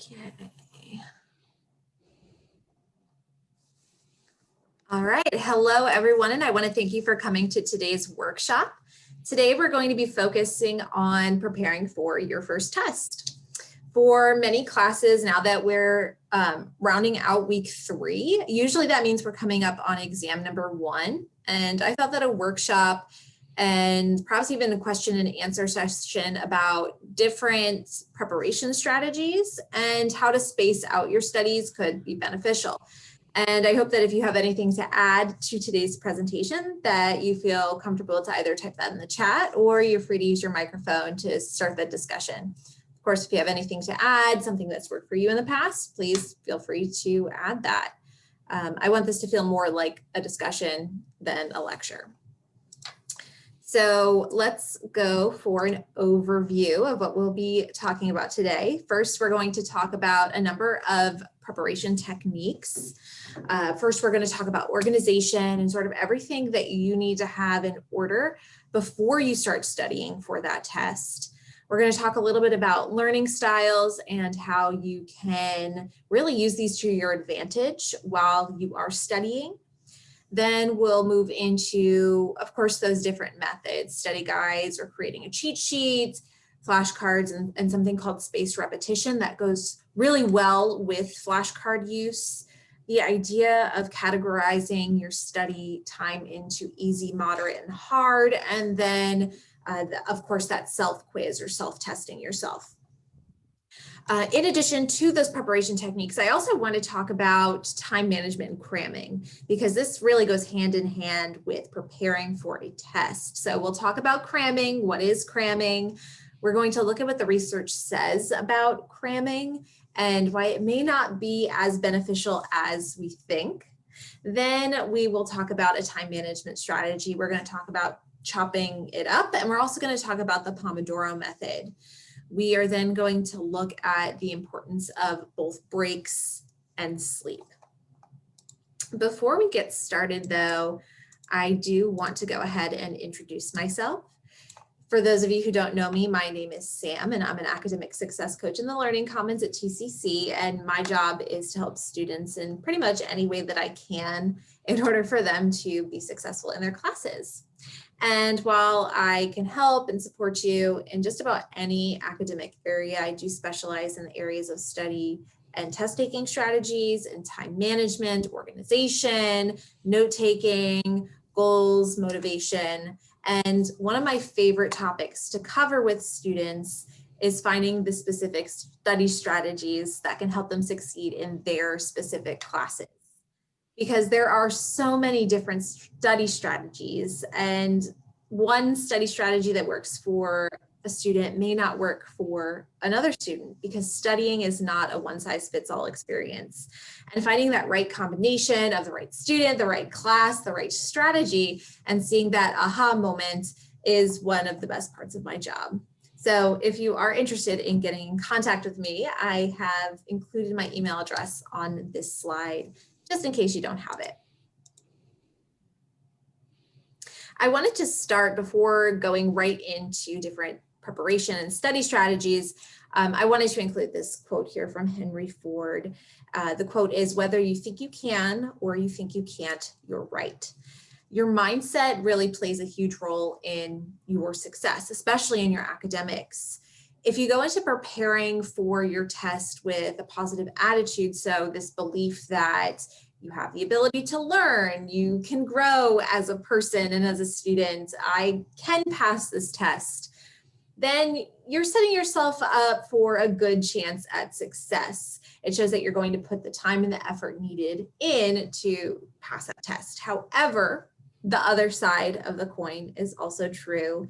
Okay. All right. Hello, everyone, and I want to thank you for coming to today's workshop. Today, we're going to be focusing on preparing for your first test. For many classes, now that we're rounding out week 3, usually that means we're coming up on exam number 1. And I thought that a workshop and perhaps even a question and answer session about different preparation strategies and how to space out your studies could be beneficial. And I hope that if you have anything to add to today's presentation, that you feel comfortable to either type that in the chat or you're free to use your microphone to start the discussion. Of course, if you have anything to add, something that's worked for you in the past, please feel free to add that. I want this to feel more like a discussion than a lecture. So let's go for an overview of what we'll be talking about today. First, we're going to talk about a number of preparation techniques. First, we're going to talk about organization and sort of everything that you need to have in order before you start studying for that test. We're going to talk a little bit about learning styles and how you can really use these to your advantage while you are studying. Then we'll move into, of course, those different methods, study guides or creating a cheat sheet, flashcards, and something called spaced repetition that goes really well with flashcard use. The idea of categorizing your study time into easy, moderate, and hard, and then, of course, that self-quiz or self-testing yourself. In addition to those preparation techniques, I also want to talk about time management and cramming, because this really goes hand in hand with preparing for a test. So we'll talk about cramming. What is cramming? We're going to look at what the research says about cramming and why it may not be as beneficial as we think. Then we will talk about a time management strategy. We're going to talk about chopping it up, and we're also going to talk about the Pomodoro method. We are then going to look at the importance of both breaks and sleep. Before we get started, though, I do want to go ahead and introduce myself. For those of you who don't know me, my name is Sam, and I'm an academic success coach in the Learning Commons at TCC, and my job is to help students in pretty much any way that I can in order for them to be successful in their classes. And while I can help and support you in just about any academic area, I do specialize in the areas of study and test-taking strategies and time management, organization, note-taking, goals, motivation. And one of my favorite topics to cover with students is finding the specific study strategies that can help them succeed in their specific classes. Because there are so many different study strategies, and one study strategy that works for a student may not work for another student, because studying is not a one-size-fits-all experience. And finding that right combination of the right student, the right class, the right strategy, and seeing that aha moment is one of the best parts of my job. So if you are interested in getting in contact with me, I have included my email address on this slide, just in case you don't have it. I wanted to start, before going right into different preparation and study strategies, I wanted to include this quote here from Henry Ford. The quote is, "Whether you think you can or you think you can't, you're right." Your mindset really plays a huge role in your success, especially in your academics. If you go into preparing for your test with a positive attitude, so this belief that you have the ability to learn, you can grow as a person and as a student, I can pass this test, then you're setting yourself up for a good chance at success. It shows that you're going to put the time and the effort needed in to pass that test. However, the other side of the coin is also true.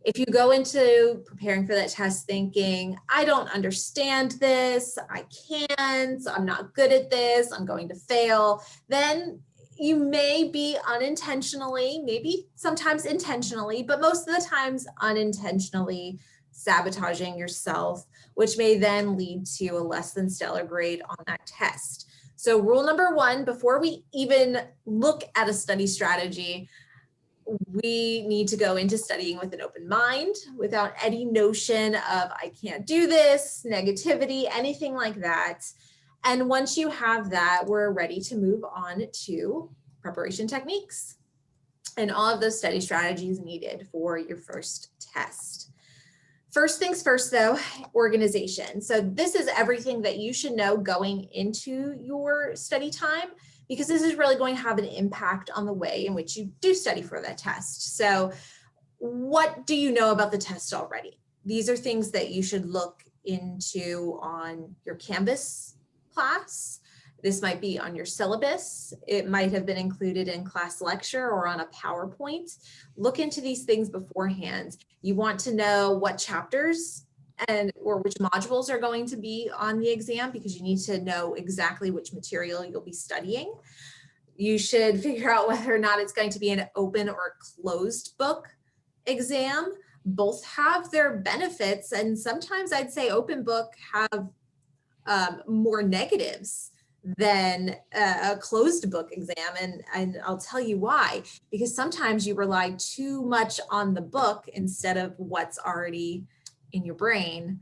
If you go into preparing for that test thinking, I don't understand this, I can't, I'm not good at this, I'm going to fail, then you may be unintentionally, maybe sometimes intentionally, but most of the times unintentionally sabotaging yourself, which may then lead to a less than stellar grade on that test. So rule number 1, before we even look at a study strategy, we need to go into studying with an open mind without any notion of I can't do this, negativity, anything like that. And once you have that, we're ready to move on to preparation techniques and all of those study strategies needed for your first test. First things first though, organization. So this is everything that you should know going into your study time, because this is really going to have an impact on the way in which you do study for that test. So what do you know about the test already? These are things that you should look into on your Canvas class. This might be on your syllabus. It might have been included in class lecture or on a PowerPoint. Look into these things beforehand. You want to know what chapters or which modules are going to be on the exam, because you need to know exactly which material you'll be studying. You should figure out whether or not it's going to be an open or closed book exam. Both have their benefits, and sometimes I'd say open book have more negatives than a closed book exam. And I'll tell you why, because sometimes you rely too much on the book instead of what's already in your brain,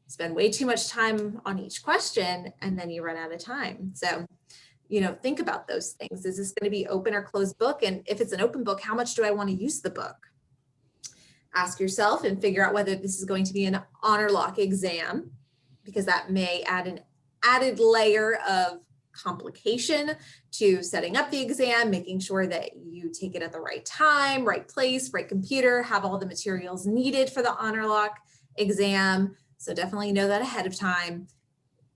spend way too much time on each question, and then you run out of time. So, think about those things. Is this going to be open or closed book? And if it's an open book, how much do I want to use the book? Ask yourself and figure out whether this is going to be an honor lock exam, because that may add an added layer of complication to setting up the exam, making sure that you take it at the right time, right place, right computer, have all the materials needed for the honor lock exam. So definitely know that ahead of time.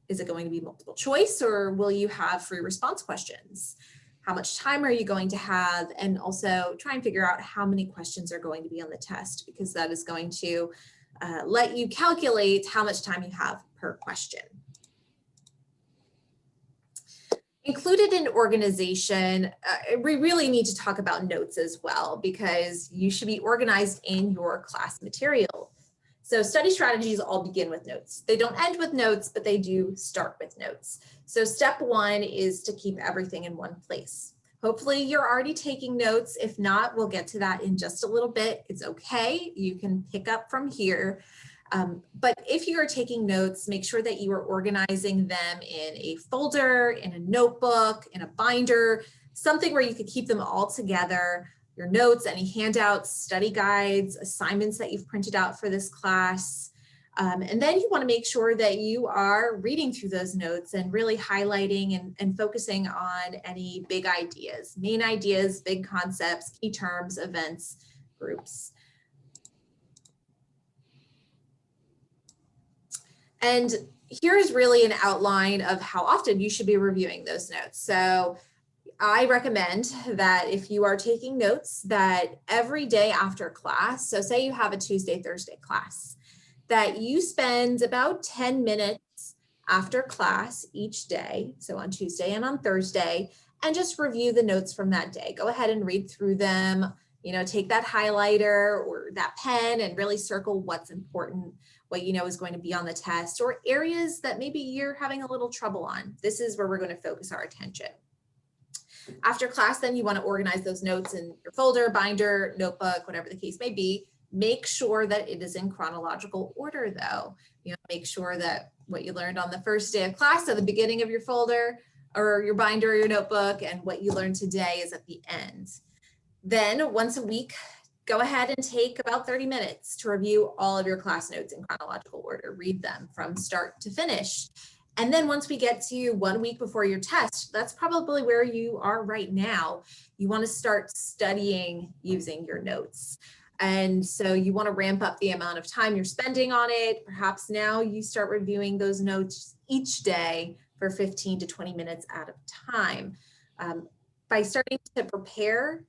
Is it going to be multiple choice, or will you have free response questions? How much time are you going to have? And also try and figure out how many questions are going to be on the test, because that is going to let you calculate how much time you have per question. Included in organization, we really need to talk about notes as well, because you should be organized in your class material. So study strategies all begin with notes. They don't end with notes, but they do start with notes. So step one is to keep everything in one place. Hopefully you're already taking notes. If not, we'll get to that in just a little bit. It's okay. You can pick up from here. But if you are taking notes, make sure that you are organizing them in a folder, in a notebook, in a binder, something where you could keep them all together. Your notes, any handouts, study guides, assignments that you've printed out for this class. And then you want to make sure that you are reading through those notes and really highlighting and focusing on any big ideas, main ideas, big concepts, key terms, events, groups. And here's really an outline of how often you should be reviewing those notes. So I recommend that if you are taking notes, that every day after class, so say you have a Tuesday, Thursday class, that you spend about 10 minutes after class each day, so on Tuesday and on Thursday, and just review the notes from that day. Go ahead and read through them, take that highlighter or that pen and really circle what's important, what you know is going to be on the test, or areas that maybe you're having a little trouble on. This is where we're going to focus our attention. After class, then you want to organize those notes in your folder, binder, notebook, whatever the case may be. Make sure that it is in chronological order though. Make sure that what you learned on the first day of class at the beginning of your folder or your binder or your notebook, and what you learned today is at the end. Then once a week, go ahead and take about 30 minutes to review all of your class notes in chronological order. Read them from start to finish. And then once we get to 1 week before your test, that's probably where you are right now. You want to start studying using your notes. And so you want to ramp up the amount of time you're spending on it. Perhaps now you start reviewing those notes each day for 15 to 20 minutes at a time. By starting to prepare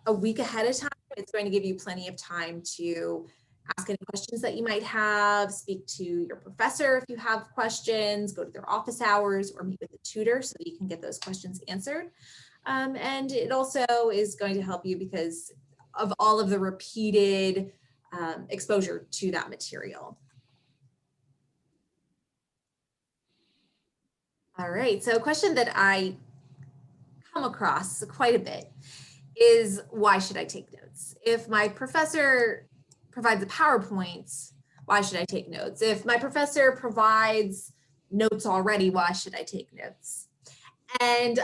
a week ahead of time, it's going to give you plenty of time to ask any questions that you might have, speak to your professor if you have questions, go to their office hours, or meet with a tutor so that you can get those questions answered. And it also is going to help you because of all of the repeated exposure to that material. All right, so a question that I come across quite a bit is why should I take notes? If my professor provides a PowerPoint, why should I take notes? If my professor provides notes already, why should I take notes? And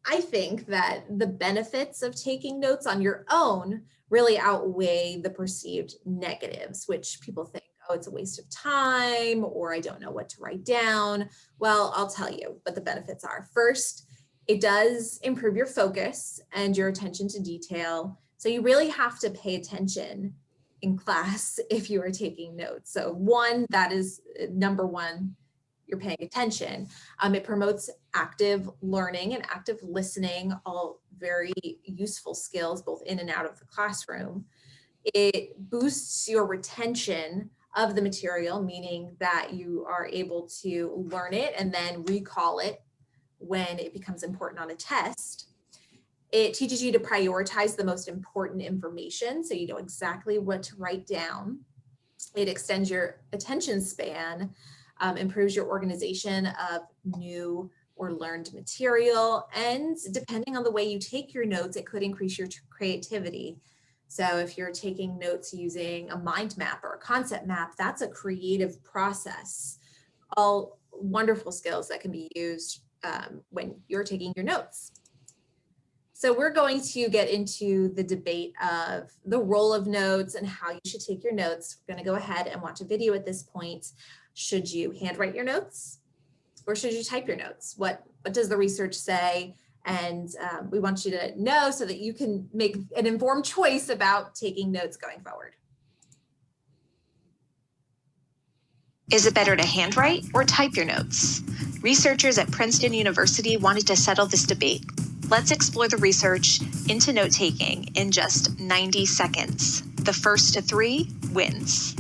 I think that the benefits of taking notes on your own really outweigh the perceived negatives, which people think, oh, it's a waste of time, or I don't know what to write down. Well, I'll tell you what the benefits are. First, it does improve your focus and your attention to detail. So you really have to pay attention in class if you are taking notes. So one, that is number one, you're paying attention. It promotes active learning and active listening, all very useful skills, both in and out of the classroom. It boosts your retention of the material, meaning that you are able to learn it and then recall it when it becomes important on a test. It teaches you to prioritize the most important information, so you know exactly what to write down. It extends your attention span, improves your organization of new or learned material, and depending on the way you take your notes, it could increase your creativity. So if you're taking notes using a mind map or a concept map, that's a creative process. All wonderful skills that can be used when you're taking your notes. So we're going to get into the debate of the role of notes and how you should take your notes. We're going to go ahead and watch a video at this point. Should you handwrite your notes or should you type your notes? What does the research say? And we want you to know so that you can make an informed choice about taking notes going forward. Is it better to handwrite or type your notes? Researchers at Princeton University wanted to settle this debate. Let's explore the research into note-taking in just 90 seconds. The first to 3 wins.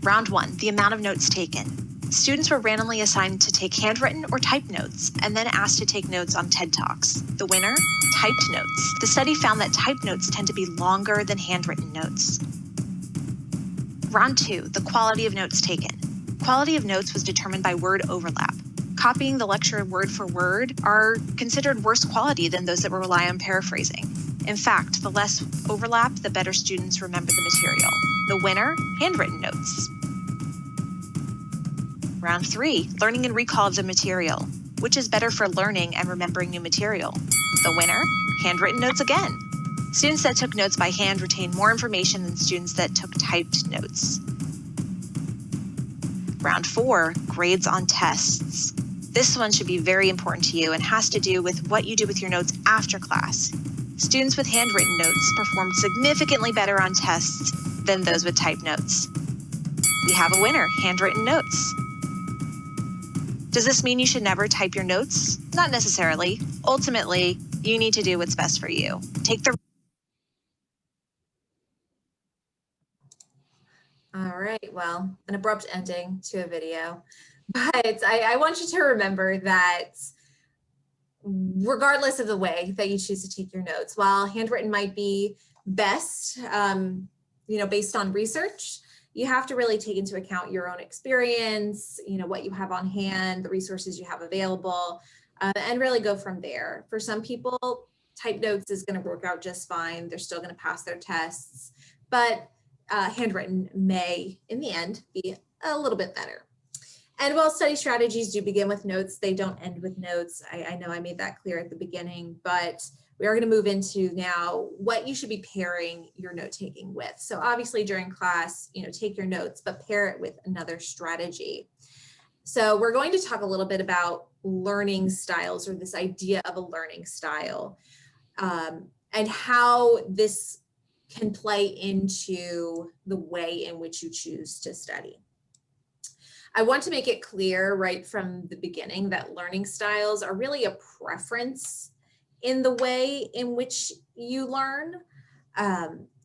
Round 1, the amount of notes taken. Students were randomly assigned to take handwritten or typed notes and then asked to take notes on TED Talks. The winner, typed notes. The study found that typed notes tend to be longer than handwritten notes. Round 2, the quality of notes taken. Quality of notes was determined by word overlap. Copying the lecture word for word are considered worse quality than those that rely on paraphrasing. In fact, the less overlap, the better students remember the material. The winner, handwritten notes. Round 3, learning and recall of the material. Which is better for learning and remembering new material? The winner, handwritten notes again. Students that took notes by hand retained more information than students that took typed notes. Round 4, grades on tests. This one should be very important to you and has to do with what you do with your notes after class. Students with handwritten notes performed significantly better on tests than those with typed notes. We have a winner, handwritten notes. Does this mean you should never type your notes? Not necessarily. Ultimately, you need to do what's best for you. Take the All right, well, an abrupt ending to a video, but I want you to remember that regardless of the way that you choose to take your notes, while handwritten might be best, based on research, you have to really take into account your own experience, what you have on hand, the resources you have available, and really go from there. For some people, typed notes is going to work out just fine. They're still going to pass their tests, but handwritten may, in the end, be a little bit better. And while study strategies do begin with notes, they don't end with notes. I know I made that clear at the beginning, but we are going to move into now what you should be pairing your note-taking with. So obviously during class, take your notes, but pair it with another strategy. So we're going to talk a little bit about learning styles, or this idea of a learning style, and how this can play into the way in which you choose to study. I want to make it clear right from the beginning that learning styles are really a preference in the way in which you learn.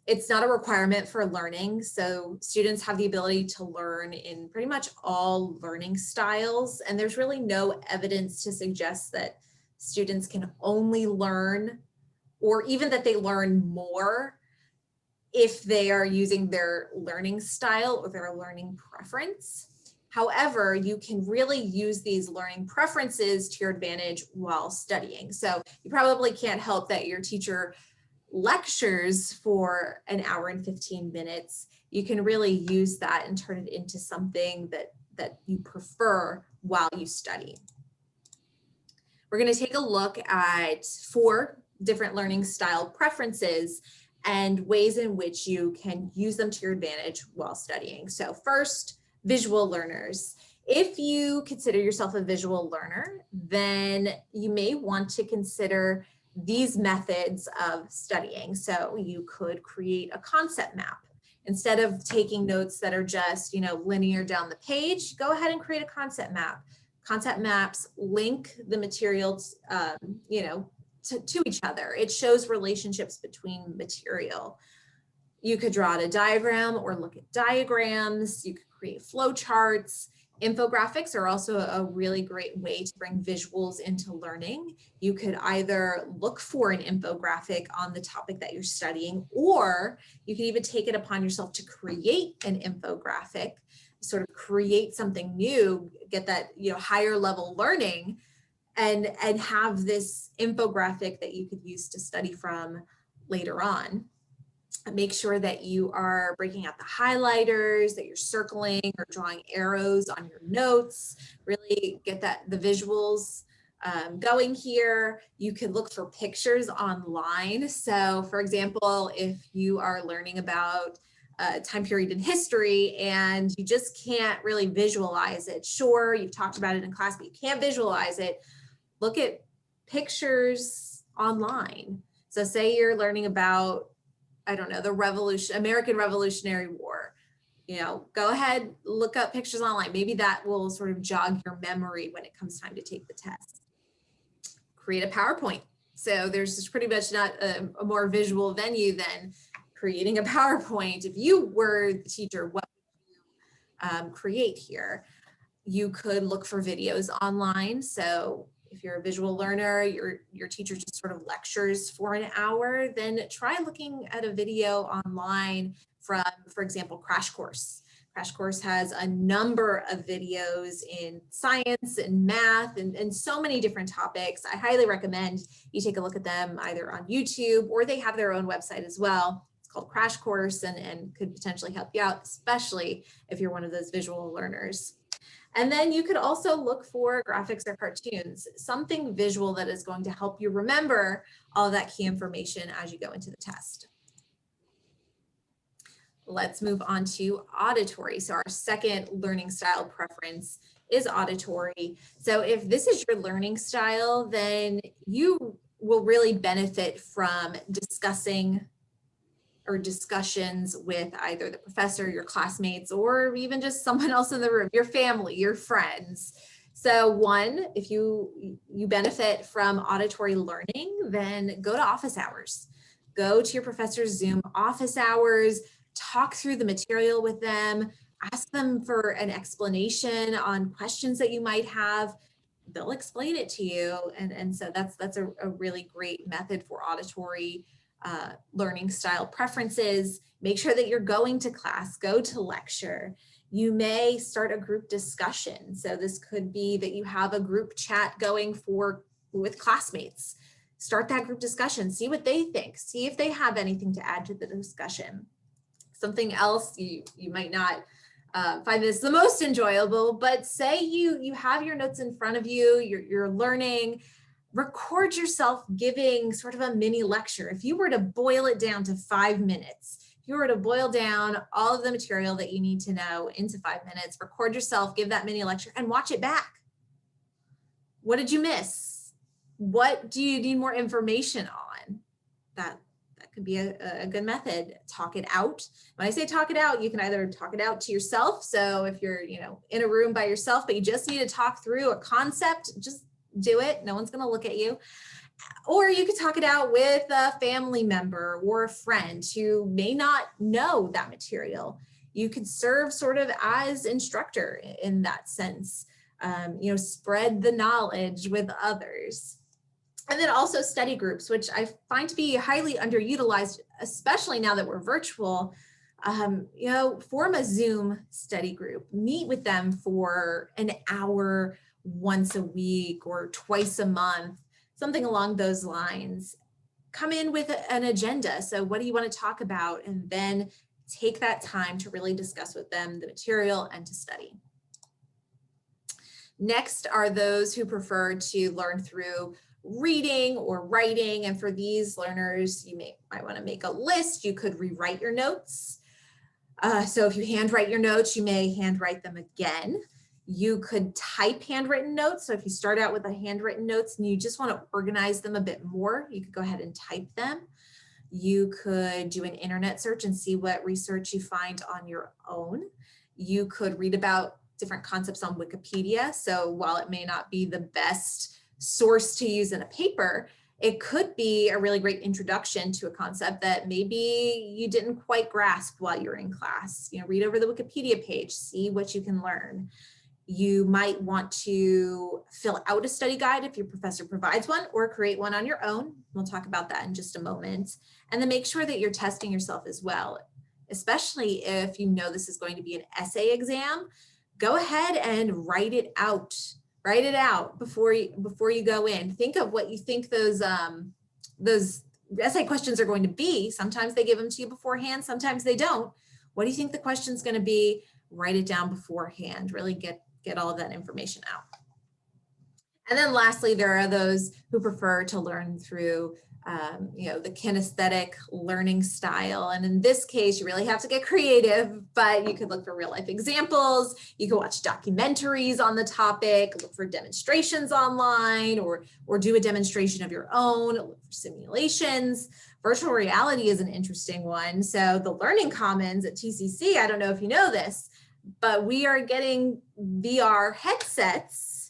It's not a requirement for learning. So students have the ability to learn in pretty much all learning styles. And there's really no evidence to suggest that students can only learn, or even that they learn more, if they are using their learning style or their learning preference. However, you can really use these learning preferences to your advantage while studying. So you probably can't help that your teacher lectures for an hour and 15 minutes. You can really use that and turn it into something that you prefer while you study. We're going to take a look at 4 different learning style preferences and ways in which you can use them to your advantage while studying. So first, visual learners. If you consider yourself a visual learner, then you may want to consider these methods of studying. So you could create a concept map. Instead of taking notes that are just, linear down the page, go ahead and create a concept map. Concept maps link the materials, to each other. It shows relationships between material. You could draw out a diagram or look at diagrams. You could create flowcharts. Infographics are also a really great way to bring visuals into learning. You could either look for an infographic on the topic that you're studying, or you can even take it upon yourself to create an infographic, sort of create something new, get that higher level learning, and have this infographic that you could use to study from later on. Make sure that you are breaking out the highlighters, that you're circling or drawing arrows on your notes. Really get the visuals going here. You could look for pictures online. So for example, if you are learning about a time period in history and you just can't really visualize it, sure, you've talked about it in class, but you can't visualize it, look at pictures online. So say you're learning about, I don't know, the American Revolutionary War. Go ahead, look up pictures online. Maybe that will sort of jog your memory when it comes time to take the test. Create a PowerPoint. So there's just pretty much not a more visual venue than creating a PowerPoint. If you were the teacher, what would you create here? You could look for videos online. So if you're a visual learner, your teacher just sort of lectures for an hour, then try looking at a video online from, for example, Crash Course. Crash Course has a number of videos in science and math and so many different topics. I highly recommend you take a look at them either on YouTube, or they have their own website as well. It's called Crash Course and could potentially help you out, especially if you're one of those visual learners. And then you could also look for graphics or cartoons, something visual that is going to help you remember all of that key information as you go into the test. Let's move on to auditory. So our second learning style preference is auditory. So if this is your learning style, then you will really benefit from discussing or discussions with either the professor, your classmates, or even just someone else in the room, your family, your friends. So one, if you benefit from auditory learning, then go to office hours. Go to your professor's Zoom office hours, talk through the material with them, ask them for an explanation on questions that you might have. They'll explain it to you. And so that's a really great method for auditory learning style preferences. Make sure that you're going to class, go to lecture. You may start a group discussion. So this could be that you have a group chat going with classmates. Start that group discussion, see what they think, see if they have anything to add to the discussion. Something else you might not find this the most enjoyable, but say you have your notes in front of you, you're learning. Record yourself giving sort of a mini lecture. If you were to boil it down to 5 minutes, if you were to boil down all of the material that you need to know into 5 minutes, record yourself, give that mini lecture, and watch it back. What did you miss? What do you need more information on? That could be a good method. Talk it out. When I say talk it out, you can either talk it out to yourself. So if you're in a room by yourself, but you just need to talk through a concept, just do it. No one's going to look at you. Or you could talk it out with a family member or a friend who may not know that material. You could serve sort of as instructor in that sense. Spread the knowledge with others. And then also study groups, which I find to be highly underutilized, especially now that we're virtual. Form a Zoom study group, meet with them for an hour once a week or twice a month, something along those lines. Come in with an agenda. So what do you want to talk about? And then take that time to really discuss with them the material and to study. Next are those who prefer to learn through reading or writing. And for these learners, you might want to make a list. You could rewrite your notes. So if you handwrite your notes, you may handwrite them again. You could type handwritten notes. So if you start out with a handwritten notes and you just want to organize them a bit more, you could go ahead and type them. You could do an internet search and see what research you find on your own. You could read about different concepts on Wikipedia. So while it may not be the best source to use in a paper, it could be a really great introduction to a concept that maybe you didn't quite grasp while you're in class. Read over the Wikipedia page, see what you can learn. You might want to fill out a study guide if your professor provides one, or create one on your own. We'll talk about that in just a moment. And then make sure that you're testing yourself as well, especially if you know this is going to be an essay exam. Go ahead and write it out. Write it out before you go in. Think of what you think those essay questions are going to be. Sometimes they give them to you beforehand, sometimes they don't. What do you think the question's going to be? Write it down beforehand. Really get all of that information out. And then lastly, there are those who prefer to learn through the kinesthetic learning style. And in this case, you really have to get creative, but you could look for real life examples. You can watch documentaries on the topic, look for demonstrations online, or do a demonstration of your own, look for simulations. Virtual reality is an interesting one. So the Learning Commons at TCC, I don't know if you know this, but we are getting VR headsets.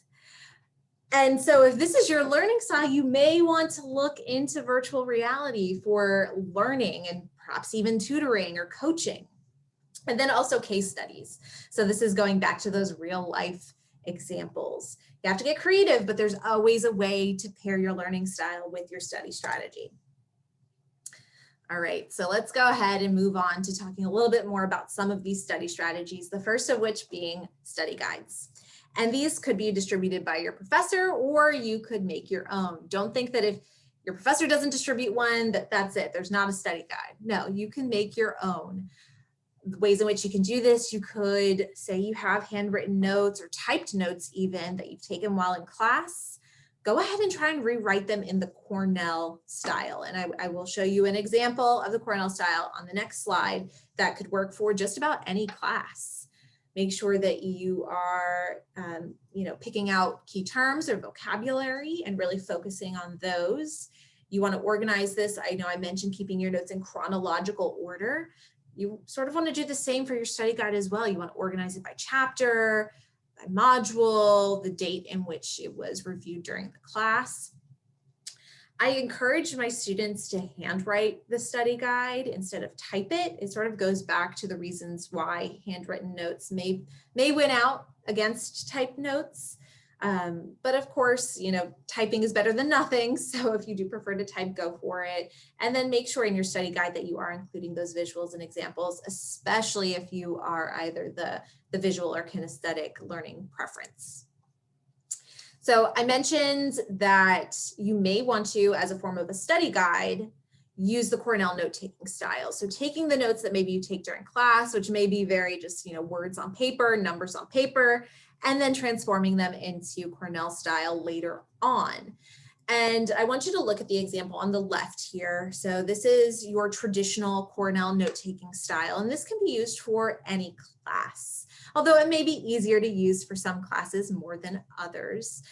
And so if this is your learning style, you may want to look into virtual reality for learning and perhaps even tutoring or coaching. And then also case studies. So this is going back to those real life examples. You have to get creative, but there's always a way to pair your learning style with your study strategy. All right, so let's go ahead and move on to talking a little bit more about some of these study strategies, the first of which being study guides. And these could be distributed by your professor, or you could make your own. Don't think that if your professor doesn't distribute one, that's it. There's not a study guide. No, you can make your own. The ways in which you can do this, you could say you have handwritten notes or typed notes even that you've taken while in class. Go ahead and try and rewrite them in the Cornell style. And I will show you an example of the Cornell style on the next slide that could work for just about any class. Make sure that you are, picking out key terms or vocabulary and really focusing on those. You want to organize this. I know I mentioned keeping your notes in chronological order. You sort of want to do the same for your study guide as well. You want to organize it by chapter, by module, the date in which it was reviewed during the class. I encourage my students to handwrite the study guide instead of type it. It sort of goes back to the reasons why handwritten notes may win out against typed notes. But of course, typing is better than nothing. So if you do prefer to type, go for it. And then make sure in your study guide that you are including those visuals and examples, especially if you are either the visual or kinesthetic learning preference. So I mentioned that you may want to, as a form of a study guide, use the Cornell note-taking style. So taking the notes that maybe you take during class, which may be very just, words on paper, numbers on paper, and then transforming them into Cornell style later on. And I want you to look at the example on the left here. So this is your traditional Cornell note-taking style, and this can be used for any class, although it may be easier to use for some classes more than others.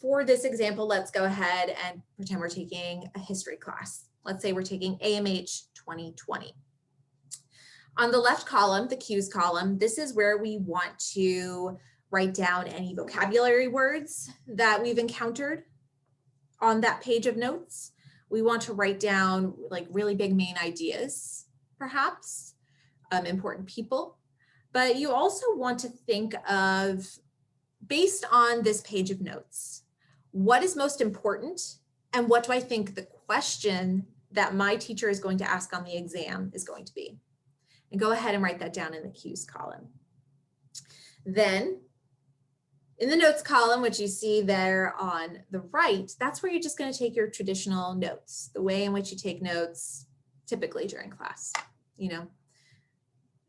For this example, let's go ahead and pretend we're taking a history class. Let's say we're taking AMH 2020. On the left column, the cues column, this is where we want to write down any vocabulary words that we've encountered on that page of notes. We want to write down like really big main ideas, perhaps, important people. But you also want to think of, based on this page of notes, what is most important and what do I think the question that my teacher is going to ask on the exam is going to be? and go ahead and write that down in the cues column. Then in the notes column, which you see there on the right, that's where you're just going to take your traditional notes, the way in which you take notes typically during class, you know,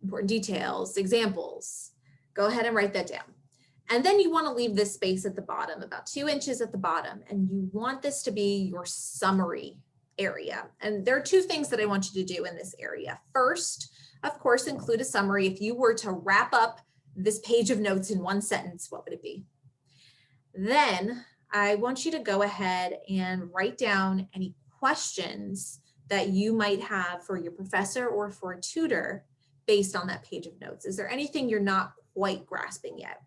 important details, examples. Go ahead and write that down. And then you want to leave this space at the bottom, about 2 inches at the bottom, and you want this to be your summary area. And there are 2 things that I want you to do in this area. First, of course, include a summary. If you were to wrap up this page of notes in 1 sentence, what would it be? Then I want you to go ahead and write down any questions that you might have for your professor or for a tutor based on that page of notes. Is there anything you're not quite grasping yet?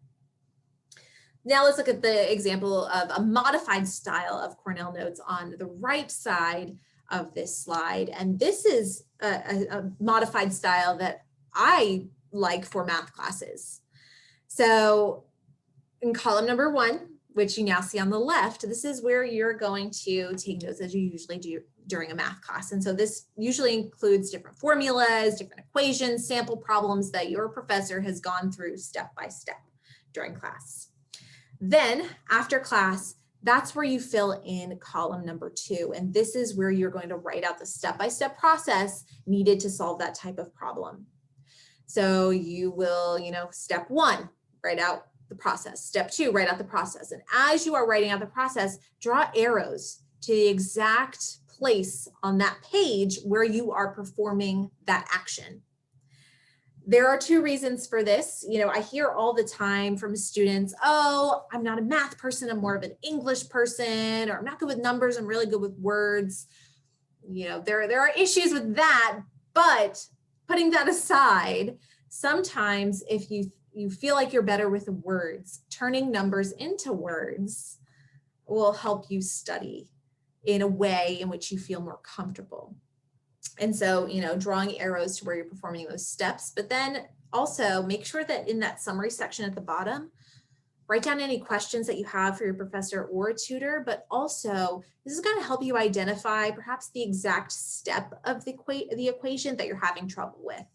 Now let's look at the example of a modified style of Cornell notes on the right side of this slide. And this is a modified style that I like for math classes. So in column number 1, which you now see on the left, this is where you're going to take notes as you usually do during a math class. And so this usually includes different formulas, different equations, sample problems that your professor has gone through step by step during class. Then after class, that's where you fill in column number 2. And this is where you're going to write out the step-by-step process needed to solve that type of problem. So you will, step 1, write out the process. Step 2, write out the process. And as you are writing out the process, draw arrows to the exact place on that page where you are performing that action. There are 2 reasons for this. I hear all the time from students, oh, I'm not a math person, I'm more of an English person, or I'm not good with numbers, I'm really good with words. There are issues with that, but putting that aside, sometimes if you feel like you're better with words, turning numbers into words will help you study in a way in which you feel more comfortable. And so, drawing arrows to where you're performing those steps, but then also make sure that in that summary section at the bottom, write down any questions that you have for your professor or a tutor, but also this is going to help you identify perhaps the exact step of the equation that you're having trouble with.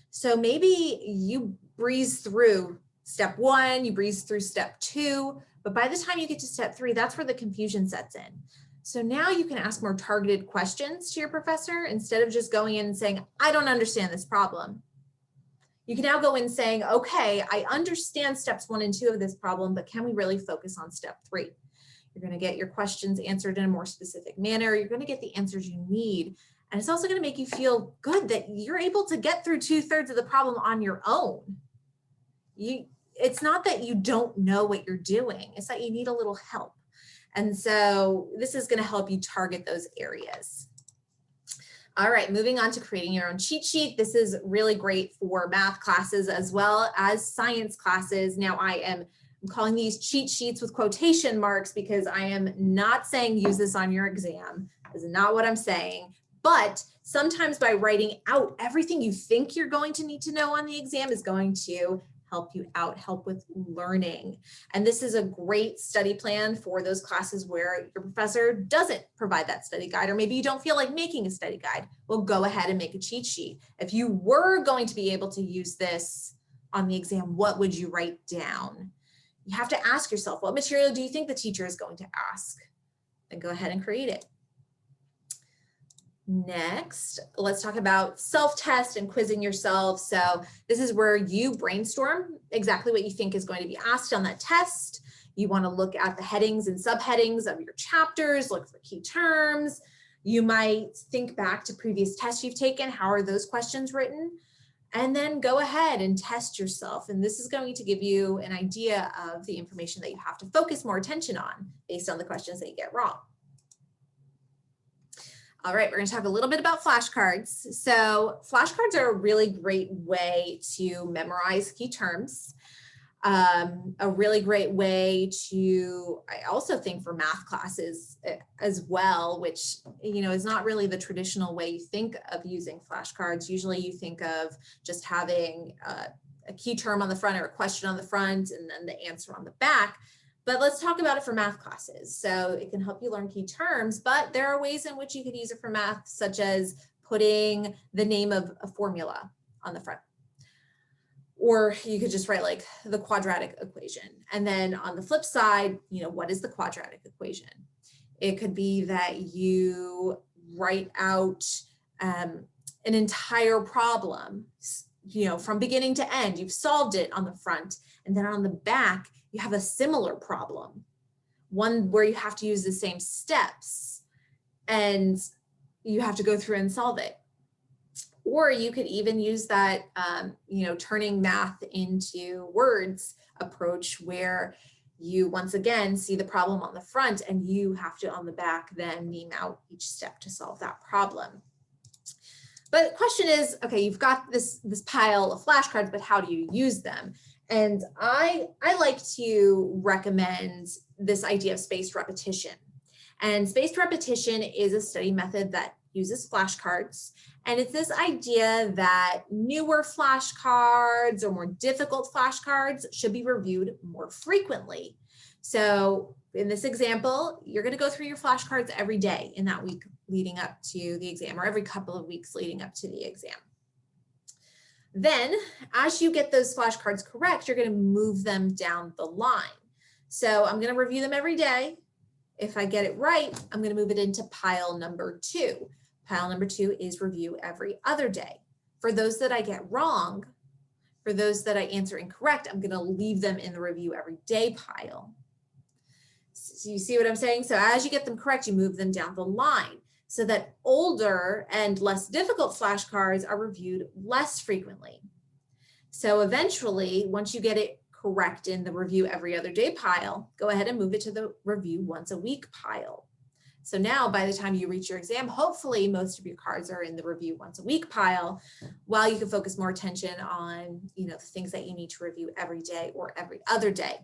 So maybe you breeze through step 1, you breeze through step 2, but by the time you get to step 3, that's where the confusion sets in. So now you can ask more targeted questions to your professor instead of just going in and saying, I don't understand this problem. You can now go in saying, okay, I understand steps 1 and 2 of this problem, but can we really focus on step 3? You're going to get your questions answered in a more specific manner. You're going to get the answers you need. And it's also going to make you feel good that you're able to get through 2/3 of the problem on your own. It's not that you don't know what you're doing. It's that you need a little help. And so this is going to help you target those areas. All right, moving on to creating your own cheat sheet. This is really great for math classes as well as science classes. Now I'm calling these cheat sheets with quotation marks because I am not saying use this on your exam. This is not what I'm saying. But sometimes by writing out everything you think you're going to need to know on the exam is going to help you out, help with learning. And this is a great study plan for those classes where your professor doesn't provide that study guide, or maybe you don't feel like making a study guide. Well, go ahead and make a cheat sheet. If you were going to be able to use this on the exam, what would you write down? You have to ask yourself, what material do you think the teacher is going to ask? Then go ahead and create it. Next, let's talk about self-test and quizzing yourself. So this is where you brainstorm exactly what you think is going to be asked on that test. You want to look at the headings and subheadings of your chapters, look for key terms. You might think back to previous tests you've taken. How are those questions written? And then go ahead and test yourself. And this is going to give you an idea of the information that you have to focus more attention on based on the questions that you get wrong. All right, we're going to talk a little bit about flashcards. So flashcards are a really great way to memorize key terms. A really great way to, I also think, for math classes as well, which, is not really the traditional way you think of using flashcards. Usually you think of just having a key term on the front or a question on the front and then the answer on the back. But let's talk about it for math classes. So it can help you learn key terms, but there are ways in which you could use it for math, such as putting the name of a formula on the front. Or you could just write like the quadratic equation. And then on the flip side, what is the quadratic equation? It could be that you write out an entire problem, from beginning to end. You've solved it on the front, and then on the back, you have a similar problem, one where you have to use the same steps and you have to go through and solve it. Or you could even use that, turning math into words approach, where you once again see the problem on the front and you have to on the back then meme out each step to solve that problem. But the question is, okay, you've got this pile of flashcards, but how do you use them? And I like to recommend this idea of spaced repetition. And spaced repetition is a study method that uses flashcards. And it's this idea that newer flashcards or more difficult flashcards should be reviewed more frequently. So in this example, you're going to go through your flashcards every day in that week leading up to the exam, or every couple of weeks leading up to the exam. Then as you get those flashcards correct, you're going to move them down the line. So I'm going to review them every day. If I get it right, I'm going to move it into pile number 2. Pile number 2 is review every other day. For those that I get wrong, for those that I answer incorrect, I'm going to leave them in the review every day pile. So you see what I'm saying? So as you get them correct, you move them down the line so that older and less difficult flashcards are reviewed less frequently. So eventually, once you get it correct in the review every other day pile, go ahead and move it to the review once a week pile. So now by the time you reach your exam, hopefully most of your cards are in the review once a week pile, while you can focus more attention on, the things that you need to review every day or every other day.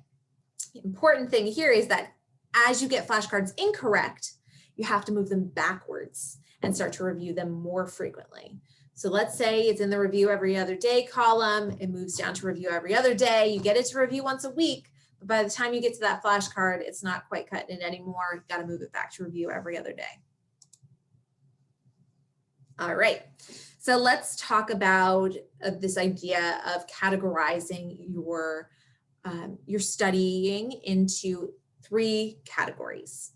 The important thing here is that as you get flashcards incorrect, you have to move them backwards and start to review them more frequently. So let's say it's in the review every other day column, it moves down to review every other day, you get it to review once a week, but by the time you get to that flashcard, it's not quite cutting it anymore. You've got to move it back to review every other day. All right, so let's talk about this idea of categorizing your studying into 3 categories: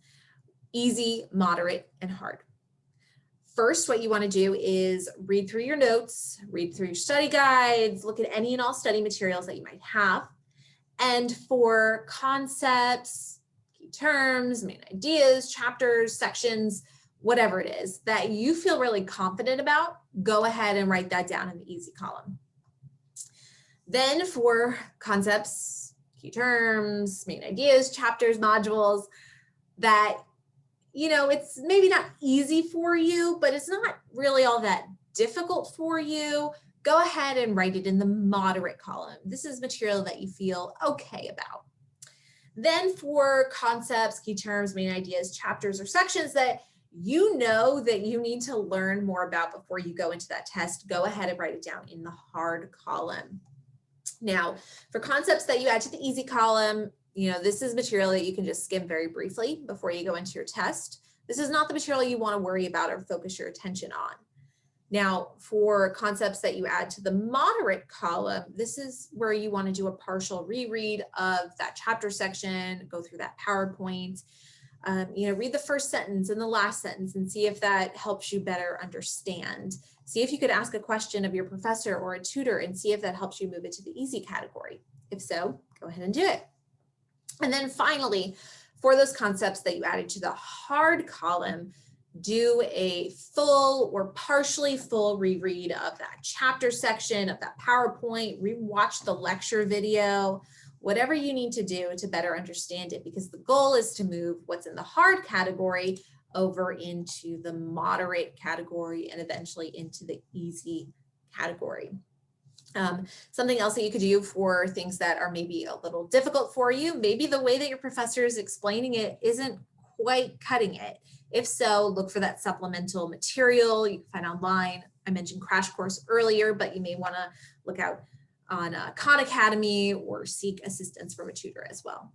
easy, moderate, and hard. First, what you want to do is read through your notes, read through your study guides, look at any and all study materials that you might have. And for concepts, key terms, main ideas, chapters, sections, whatever it is that you feel really confident about, go ahead and write that down in the easy column. Then for concepts, key terms, main ideas, chapters, modules that it's maybe not easy for you, but it's not really all that difficult for you, go ahead and write it in the moderate column. This is material that you feel okay about. Then for concepts, key terms, main ideas, chapters, or sections that you know that you need to learn more about before you go into that test, go ahead and write it down in the hard column. Now, for concepts that you add to the easy column, this is material that you can just skim very briefly before you go into your test. This is not the material you want to worry about or focus your attention on. Now, for concepts that you add to the moderate column, this is where you want to do a partial reread of that chapter section, go through that PowerPoint, read the first sentence and the last sentence and see if that helps you better understand. See if you could ask a question of your professor or a tutor and see if that helps you move it to the easy category. If so, go ahead and do it. And then finally, for those concepts that you added to the hard column, do a full or partially full reread of that chapter section, of that PowerPoint, rewatch the lecture video, whatever you need to do to better understand it, because the goal is to move what's in the hard category over into the moderate category and eventually into the easy category. Something else that you could do for things that are maybe a little difficult for you, maybe the way that your professor is explaining it isn't quite cutting it. If so, look for that supplemental material you can find online. I mentioned Crash Course earlier, but you may want to look out on Khan Academy or seek assistance from a tutor as well.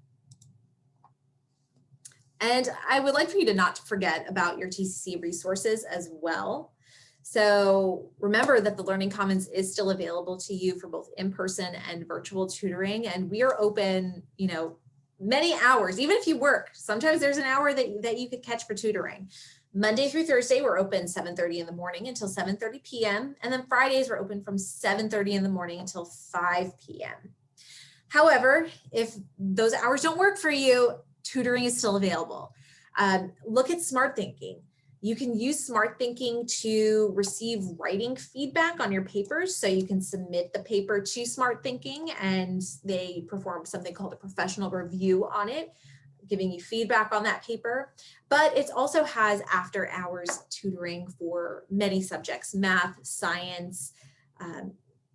And I would like for you to not forget about your TCC resources as well. So remember that the Learning Commons is still available to you for both in-person and virtual tutoring. And we are open, many hours, even if you work. Sometimes there's an hour that you could catch for tutoring. Monday through Thursday, we're open 7:30 in the morning until 7:30 p.m. And then Fridays, we're open from 7:30 in the morning until 5 p.m. However, if those hours don't work for you, tutoring is still available. Look at Smart Thinking. You can use Smart Thinking to receive writing feedback on your papers. So you can submit the paper to Smart Thinking and they perform something called a professional review on it, giving you feedback on that paper. But it also has after hours tutoring for many subjects, math, science,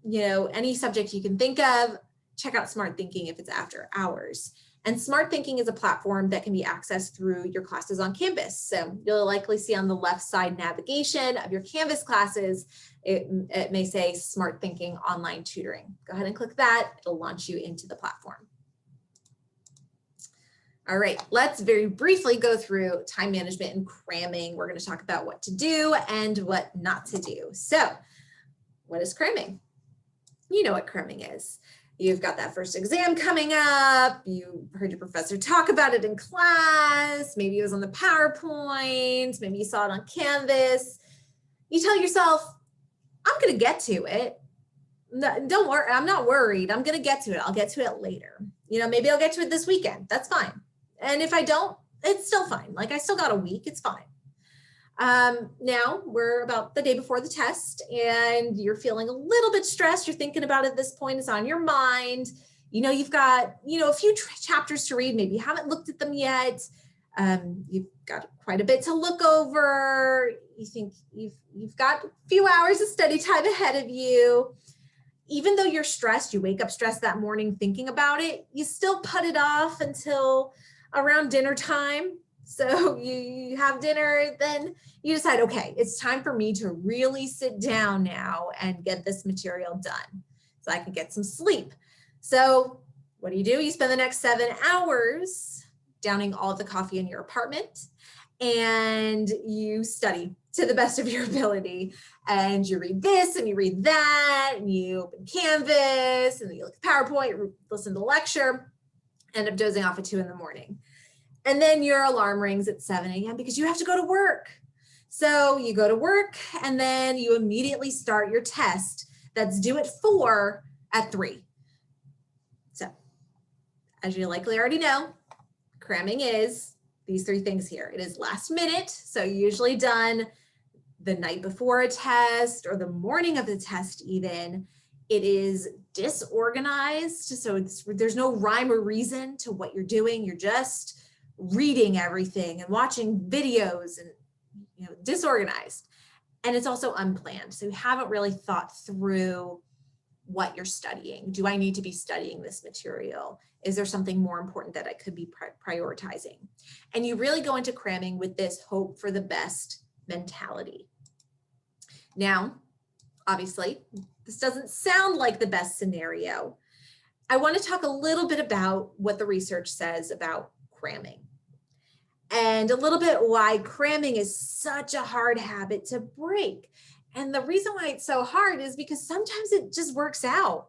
any subject you can think of. Check out Smart Thinking if it's after hours. And Smart Thinking is a platform that can be accessed through your classes on Canvas. So you'll likely see on the left side navigation of your Canvas classes, it may say Smart Thinking Online Tutoring. Go ahead and click that. It'll launch you into the platform. All right, let's very briefly go through time management and cramming. We're going to talk about what to do and what not to do. So what is cramming? You know what cramming is. You've got that first exam coming up. You heard your professor talk about it in class. Maybe it was on the PowerPoint. Maybe you saw it on Canvas. You tell yourself, I'm going to get to it. No, don't worry. I'm not worried. I'm going to get to it. I'll get to it later. Maybe I'll get to it this weekend. That's fine. And if I don't, it's still fine. Like I still got a week. It's fine. Now we're about the day before the test and you're feeling a little bit stressed. You're thinking about it at this point. It's on your mind. You've got, a few chapters to read. Maybe you haven't looked at them yet. You've got quite a bit to look over. You think you've got a few hours of study time ahead of you. Even though you're stressed, you wake up stressed that morning thinking about it, you still put it off until around dinner time. So you have dinner, then you decide, okay, it's time for me to really sit down now and get this material done so I can get some sleep. So what do? You spend the next 7 hours downing all the coffee in your apartment and you study to the best of your ability. And you read this and you read that and you open Canvas and you look at PowerPoint, listen to the lecture, end up dozing off at 2 in the morning. And then your alarm rings at 7 a.m. because you have to go to work. So you go to work and then you immediately start your test that's due at 4 at 3. So as you likely already know, cramming is these 3 things here. It is last minute, so usually done the night before a test or the morning of the test even. It is disorganized, so there's no rhyme or reason to what you're doing. You're just reading everything and watching videos and disorganized. And it's also unplanned. So you haven't really thought through what you're studying. Do I need to be studying this material? Is there something more important that I could be prioritizing? And you really go into cramming with this hope for the best mentality. Now, obviously, this doesn't sound like the best scenario. I want to talk a little bit about what the research says about cramming and a little bit why cramming is such a hard habit to break. And the reason why it's so hard is because sometimes it just works out.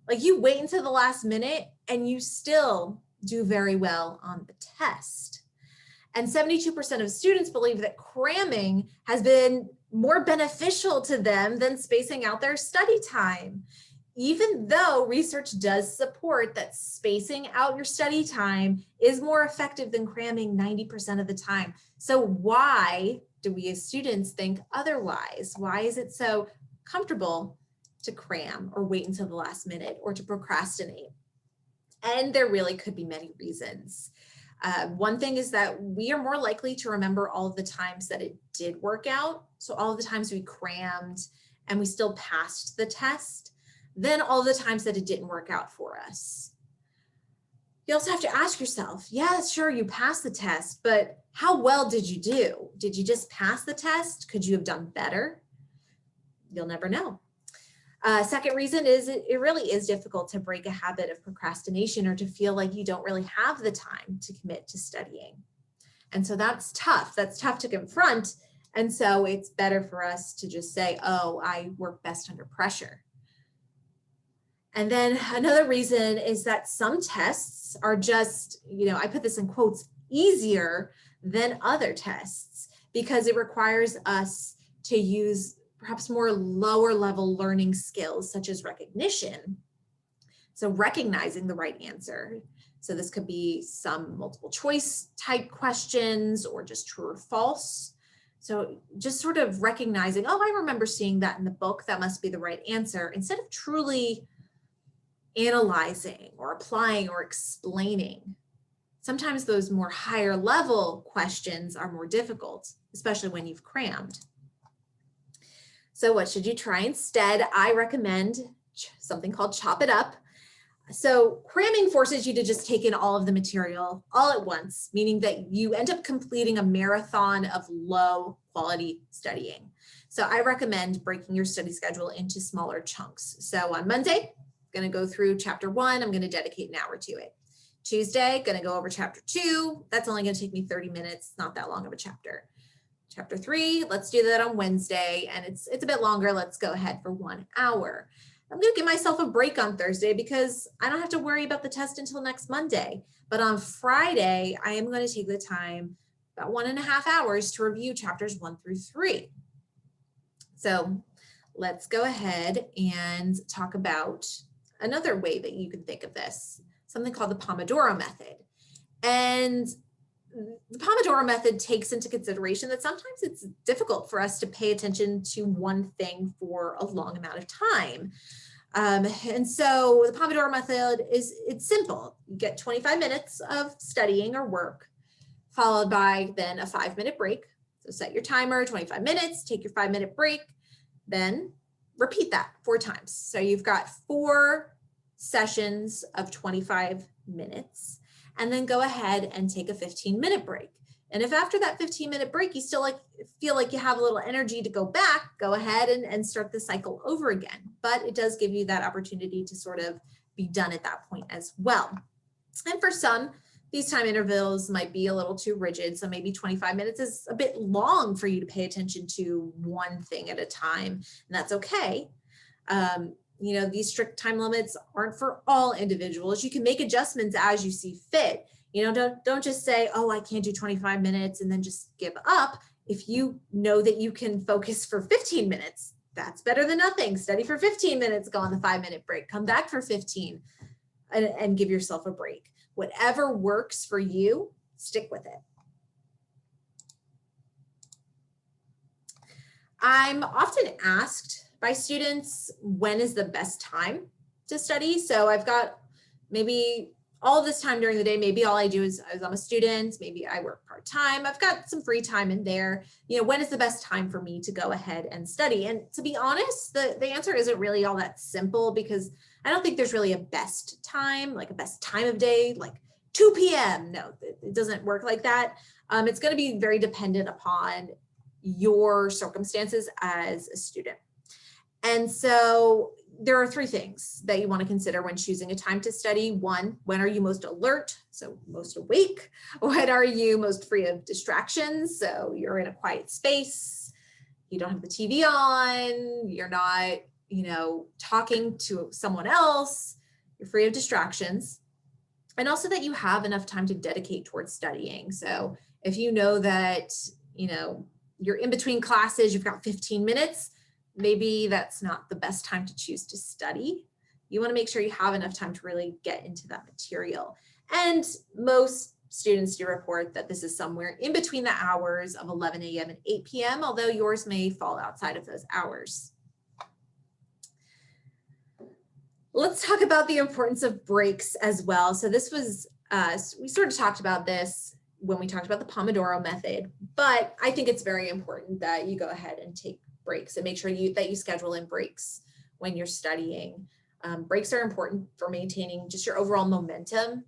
Like you wait until the last minute and you still do very well on the test. And 72% of students believe that cramming has been more beneficial to them than spacing out their study time. Even though research does support that spacing out your study time is more effective than cramming 90% of the time. So why do we as students think otherwise? Why is it so comfortable to cram or wait until the last minute or to procrastinate? And there really could be many reasons. One thing is that we are more likely to remember all of the times that it did work out. So all of the times we crammed and we still passed the test, than all the times that it didn't work out for us. You also have to ask yourself, yeah, sure, you passed the test, but how well did you do? Did you just pass the test? Could you have done better? You'll never know. Second reason is it really is difficult to break a habit of procrastination or to feel like you don't really have the time to commit to studying. And so that's tough. That's tough to confront. And so it's better for us to just say, oh, I work best under pressure. And then another reason is that some tests are just, I put this in quotes, easier than other tests because it requires us to use perhaps more lower level learning skills such as recognition. So recognizing the right answer. So this could be some multiple choice type questions or just true or false. So just sort of recognizing, oh, I remember seeing that in the book, that must be the right answer, instead of truly analyzing or applying or explaining. Sometimes those more higher level questions are more difficult, especially when you've crammed. So what should you try instead? I recommend something called Chop It Up. So cramming forces you to just take in all of the material all at once, meaning that you end up completing a marathon of low quality studying. So I recommend breaking your study schedule into smaller chunks. So on Monday, I'm going to go through chapter 1. I'm going to dedicate an hour to it. Tuesday, going to go over chapter 2. That's only going to take me 30 minutes. Not that long of a chapter. Chapter 3, let's do that on Wednesday. And it's a bit longer. Let's go ahead for 1 hour. I'm going to give myself a break on Thursday because I don't have to worry about the test until next Monday. But on Friday, I am going to take the time, about 1.5 hours, to review chapters 1 through 3. So let's go ahead and talk about another way that you can think of this, something called the Pomodoro method. And the Pomodoro method takes into consideration that sometimes it's difficult for us to pay attention to one thing for a long amount of time. And so the Pomodoro method it's simple. You get 25 minutes of studying or work, followed by then a 5-minute break. So set your timer, 25 minutes, take your 5-minute break, then repeat that 4 times. So you've got 4 sessions of 25 minutes. And then go ahead and take a 15-minute break. And if after that 15-minute break, you still feel like you have a little energy to go back, go ahead and start the cycle over again. But it does give you that opportunity to sort of be done at that point as well. And for some, these time intervals might be a little too rigid. So maybe 25 minutes is a bit long for you to pay attention to one thing at a time, and that's okay. These strict time limits aren't for all individuals. You can make adjustments as you see fit. Don't just say, oh, I can't do 25 minutes and then just give up. If you know that you can focus for 15 minutes, that's better than nothing. Study for 15 minutes, go on the 5-minute break, come back for 15 and give yourself a break. Whatever works for you, stick with it. I'm often asked by students, when is the best time to study? So I've got maybe all this time during the day. Maybe all I do is I'm a student, maybe I work part-time. I've got some free time in there. When is the best time for me to go ahead and study? And to be honest, the answer isn't really all that simple, because I don't think there's really a best time, like a best time of day, like 2 p.m. No, it doesn't work like that. It's going to be very dependent upon your circumstances as a student. And so there are 3 things that you want to consider when choosing a time to study. 1, when are you most alert? So most awake. When are you most free of distractions? So you're in a quiet space. You don't have the TV on. You're not, talking to someone else. You're free of distractions. And also that you have enough time to dedicate towards studying. So if you know that, you're in between classes, you've got 15 minutes, maybe that's not the best time to choose to study. You want to make sure you have enough time to really get into that material. And most students do report that this is somewhere in between the hours of 11 a.m. and 8 p.m., although yours may fall outside of those hours. Let's talk about the importance of breaks as well. So this was, we sort of talked about this when we talked about the Pomodoro method, but I think it's very important that you go ahead and take breaks and make sure that you schedule in breaks when you're studying. Breaks are important for maintaining just your overall momentum,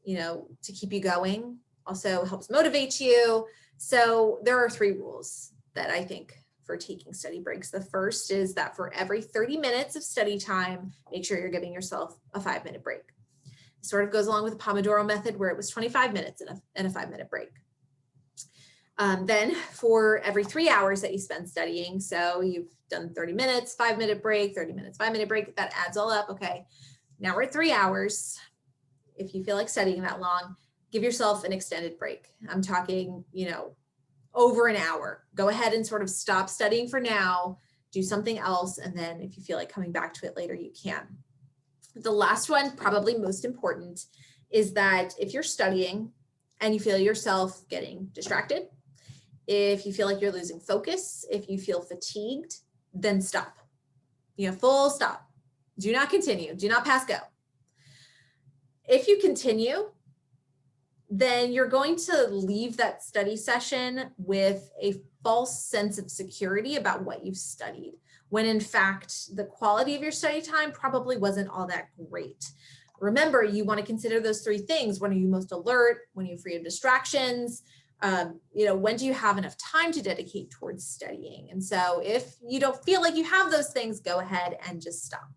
to keep you going. Also helps motivate you. So there are 3 rules that I think for taking study breaks. The first is that for every 30 minutes of study time, make sure you're giving yourself a 5-minute break. It sort of goes along with the Pomodoro method, where it was 25 minutes and a 5-minute break. Then for every 3 hours that you spend studying, so you've done 30 minutes, 5-minute break, 30 minutes, 5-minute break, that adds all up. Okay, now we're at 3 hours. If you feel like studying that long, give yourself an extended break. I'm talking, over an hour. Go ahead and sort of stop studying for now, do something else, and then if you feel like coming back to it later, you can. The last one, probably most important, is that if you're studying and you feel yourself getting distracted, if you feel like you're losing focus, if you feel fatigued, then stop. Full stop. Do not continue. Do not pass go. If you continue, then you're going to leave that study session with a false sense of security about what you've studied, when in fact, the quality of your study time probably wasn't all that great. Remember, you want to consider those 3 things. When are you most alert? When are you free of distractions? When do you have enough time to dedicate towards studying? And so if you don't feel like you have those things, go ahead and just stop.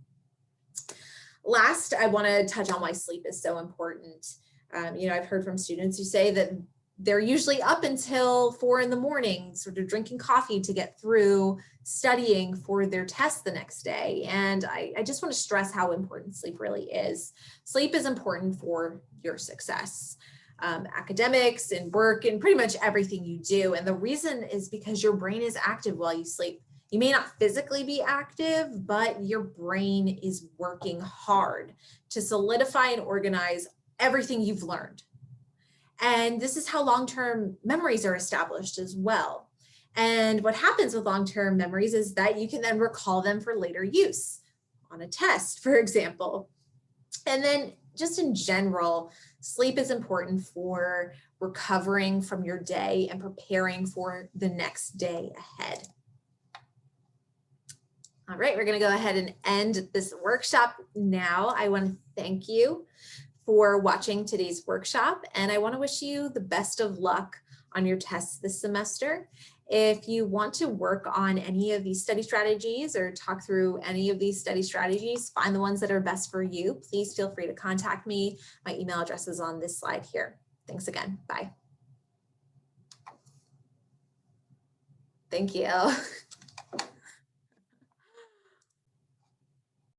Last, I want to touch on why sleep is so important. I've heard from students who say that they're usually up until 4 a.m, sort of drinking coffee to get through studying for their test the next day. And I just want to stress how important sleep really is. Sleep is important for your success, academics and work and pretty much everything you do. And the reason is because your brain is active while you sleep. You may not physically be active, but your brain is working hard to solidify and organize everything you've learned. And this is how long-term memories are established as well. And what happens with long-term memories is that you can then recall them for later use on a test, for example. And then just in general, sleep is important for recovering from your day and preparing for the next day ahead. All right, we're going to go ahead and end this workshop now. I want to thank you for watching today's workshop, and I want to wish you the best of luck on your tests this semester. If you want to work on any of these study strategies or talk through any of these study strategies, find the ones that are best for you, please feel free to contact me. My email address is on this slide here. Thanks again. Bye. Thank you.